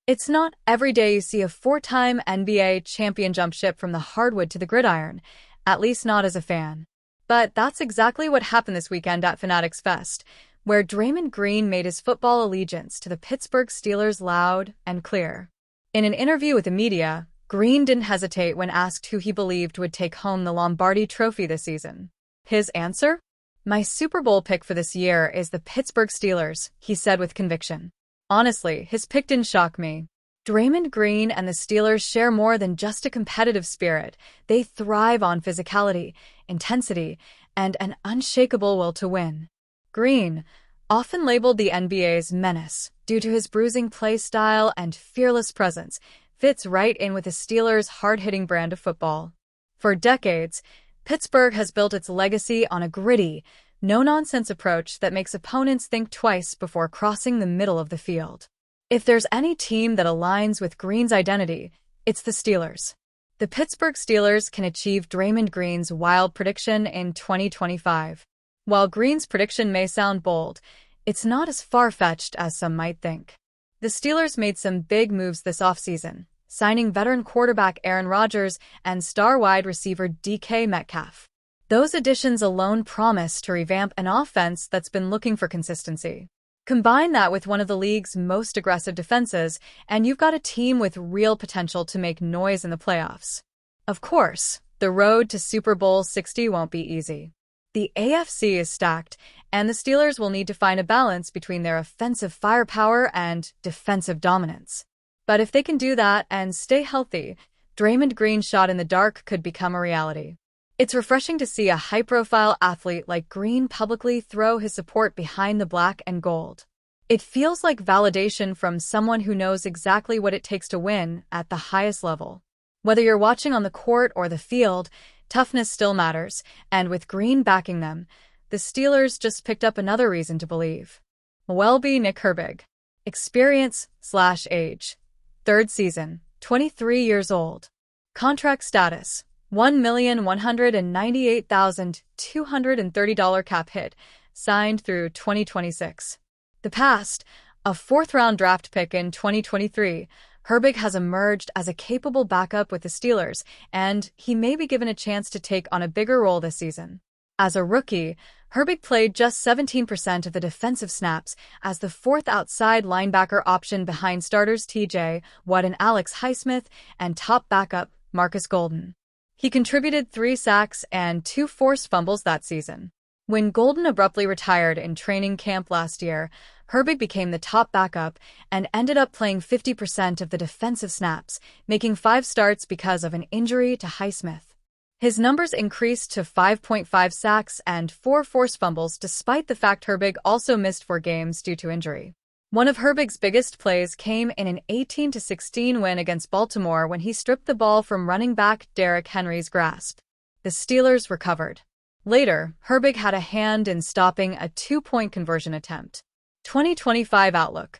It's not every day you see a four-time NBA champion jump ship from the hardwood to the gridiron, at least not as a fan. But that's exactly what happened this weekend at Fanatics Fest, where Draymond Green made his football allegiance to the Pittsburgh Steelers loud and clear. In an interview with the media, Green didn't hesitate when asked who he believed would take home the Lombardi Trophy this season. His answer? "My Super Bowl pick for this year is the Pittsburgh Steelers," he said with conviction. Honestly, his pick didn't shock me. Draymond Green and the Steelers share more than just a competitive spirit. They thrive on physicality, intensity, and an unshakable will to win. Green, often labeled the NBA's menace due to his bruising play style and fearless presence, fits right in with the Steelers' hard-hitting brand of football. For decades, Pittsburgh has built its legacy on a gritty, no-nonsense approach that makes opponents think twice before crossing the middle of the field. If there's any team that aligns with Green's identity, it's the Steelers. The Pittsburgh Steelers can achieve Draymond Green's wild prediction in 2025. While Green's prediction may sound bold, it's not as far-fetched as some might think. The Steelers made some big moves this offseason, signing veteran quarterback Aaron Rodgers and star wide receiver DK Metcalf. Those additions alone promise to revamp an offense that's been looking for consistency. Combine that with one of the league's most aggressive defenses, and you've got a team with real potential to make noise in the playoffs. Of course, the road to Super Bowl 60 won't be easy. The AFC is stacked, and the Steelers will need to find a balance between their offensive firepower and defensive dominance. But if they can do that and stay healthy, Draymond Green's shot in the dark could become a reality. It's refreshing to see a high-profile athlete like Green publicly throw his support behind the black and gold. It feels like validation from someone who knows exactly what it takes to win at the highest level. Whether you're watching on the court or the field, toughness still matters, and with Green backing them, the Steelers just picked up another reason to believe. Welby Nick Herbig. Experience/age. Third season, 23 years old. Contract status. $1,198,230 cap hit, signed through 2026. The past, a fourth-round draft pick in 2023, Herbig has emerged as a capable backup with the Steelers, and he may be given a chance to take on a bigger role this season. As a rookie, Herbig played just 17% of the defensive snaps as the fourth outside linebacker option behind starters TJ Watt and Alex Highsmith and top backup Marcus Golden. He contributed 3 sacks and 2 forced fumbles that season. When Golden abruptly retired in training camp last year, Herbig became the top backup and ended up playing 50% of the defensive snaps, making 5 starts because of an injury to Highsmith. His numbers increased to 5.5 sacks and 4 forced fumbles despite the fact Herbig also missed 4 games due to injury. One of Herbig's biggest plays came in an 18-16 win against Baltimore when he stripped the ball from running back Derrick Henry's grasp. The Steelers recovered. Later, Herbig had a hand in stopping a 2-point conversion attempt. 2025 outlook.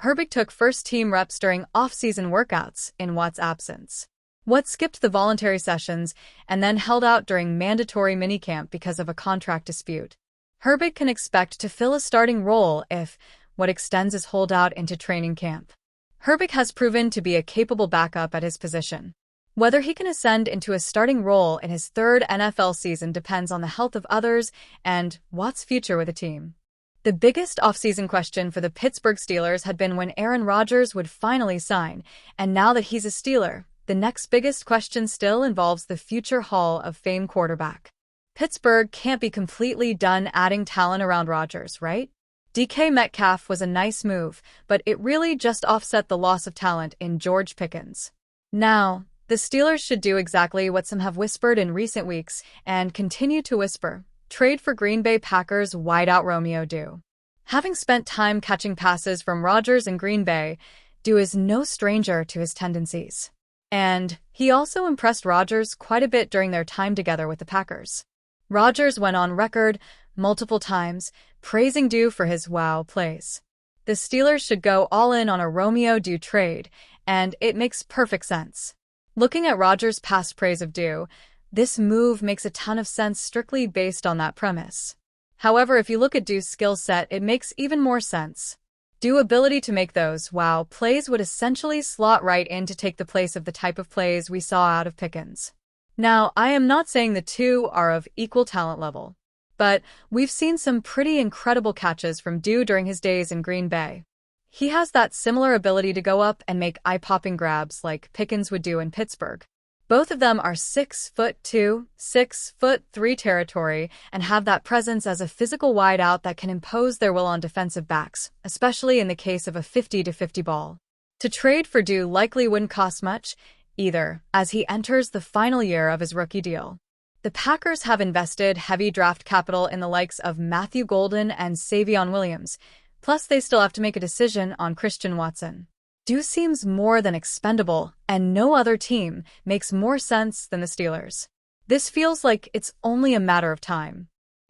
Herbig took first-team reps during off-season workouts in Watt's absence. Watt skipped the voluntary sessions and then held out during mandatory minicamp because of a contract dispute. Herbig can expect to fill a starting role if Watt extends his holdout into training camp. Herbig has proven to be a capable backup at his position. Whether he can ascend into a starting role in his 3rd NFL season depends on the health of others and Watt's future with the team. The biggest offseason question for the Pittsburgh Steelers had been when Aaron Rodgers would finally sign, and now that he's a Steeler, the next biggest question still involves the future Hall of Fame quarterback. Pittsburgh can't be completely done adding talent around Rodgers, right? DK Metcalf was a nice move, but it really just offset the loss of talent in George Pickens. Now, the Steelers should do exactly what some have whispered in recent weeks and continue to whisper: trade for Green Bay Packers wideout Romeo Doubs. Having spent time catching passes from Rodgers in Green Bay, Doubs is no stranger to his tendencies. And he also impressed Rodgers quite a bit during their time together with the Packers. Rodgers went on record multiple times praising Doubs for his wow plays. The Steelers should go all in on a Romeo Doubs trade, and it makes perfect sense. Looking at Rodgers' past praise of Doubs, this move makes a ton of sense strictly based on that premise. However, if you look at Doubs' skill set, it makes even more sense. Due ability to make those, wow, plays would essentially slot right in to take the place of the type of plays we saw out of Pickens. Now, I am not saying the two are of equal talent level, but we've seen some pretty incredible catches from Dew during his days in Green Bay. He has that similar ability to go up and make eye-popping grabs like Pickens would do in Pittsburgh. Both of them are 6'2", 6'3" territory and have that presence as a physical wideout that can impose their will on defensive backs, especially in the case of a 50-50 ball. To trade for Dew likely wouldn't cost much, either, as he enters the final year of his rookie deal. The Packers have invested heavy draft capital in the likes of Matthew Golden and Savion Williams, plus they still have to make a decision on Christian Watson. Dew seems more than expendable, and no other team makes more sense than the Steelers. This feels like it's only a matter of time.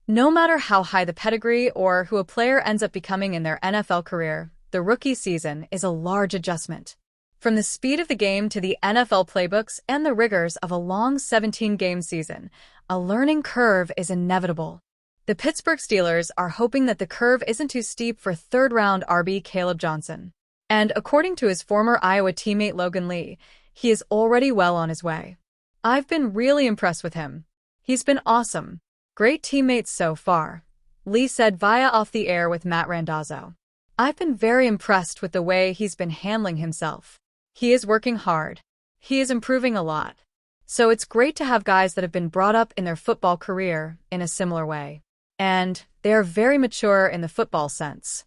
No matter how high the pedigree or who a player ends up becoming in their NFL career, the rookie season is a large adjustment. From the speed of the game to the NFL playbooks and the rigors of a long 17-game season, a learning curve is inevitable. The Pittsburgh Steelers are hoping that the curve isn't too steep for third-round RB Caleb Johnson. And according to his former Iowa teammate Logan Lee, he is already well on his way. I've been really impressed with him. He's been awesome. Great teammates so far, Lee said via Off the Air with Matt Randazzo. I've been very impressed with the way he's been handling himself. He is working hard. He is improving a lot. So it's great to have guys that have been brought up in their football career in a similar way. And they are very mature in the football sense.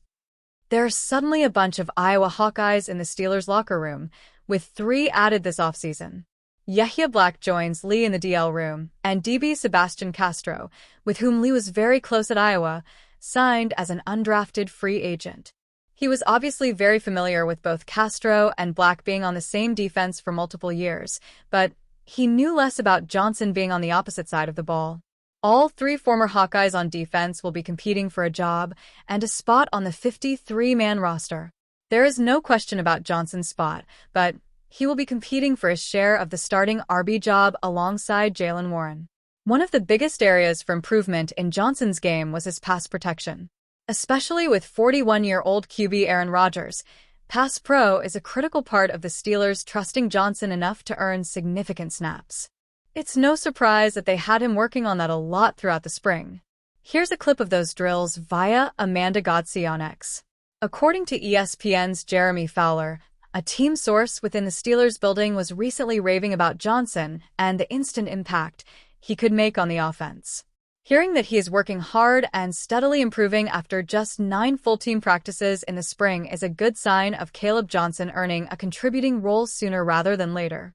There's suddenly a bunch of Iowa Hawkeyes in the Steelers' locker room, with 3 added this offseason. Yahya Black joins Lee in the DL room, and DB Sebastian Castro, with whom Lee was very close at Iowa, signed as an undrafted free agent. He was obviously very familiar with both Castro and Black being on the same defense for multiple years, but he knew less about Johnson being on the opposite side of the ball. All 3 former Hawkeyes on defense will be competing for a job and a spot on the 53-man roster. There is no question about Johnson's spot, but he will be competing for his share of the starting RB job alongside Jaylen Warren. One of the biggest areas for improvement in Johnson's game was his pass protection. Especially with 41-year-old QB Aaron Rodgers, Pass Pro is a critical part of the Steelers trusting Johnson enough to earn significant snaps. It's no surprise that they had him working on that a lot throughout the spring. Here's a clip of those drills via Amanda Gotze on X. According to ESPN's Jeremy Fowler, a team source within the Steelers building was recently raving about Johnson and the instant impact he could make on the offense. Hearing that he is working hard and steadily improving after just 9 full-team practices in the spring is a good sign of Caleb Johnson earning a contributing role sooner rather than later.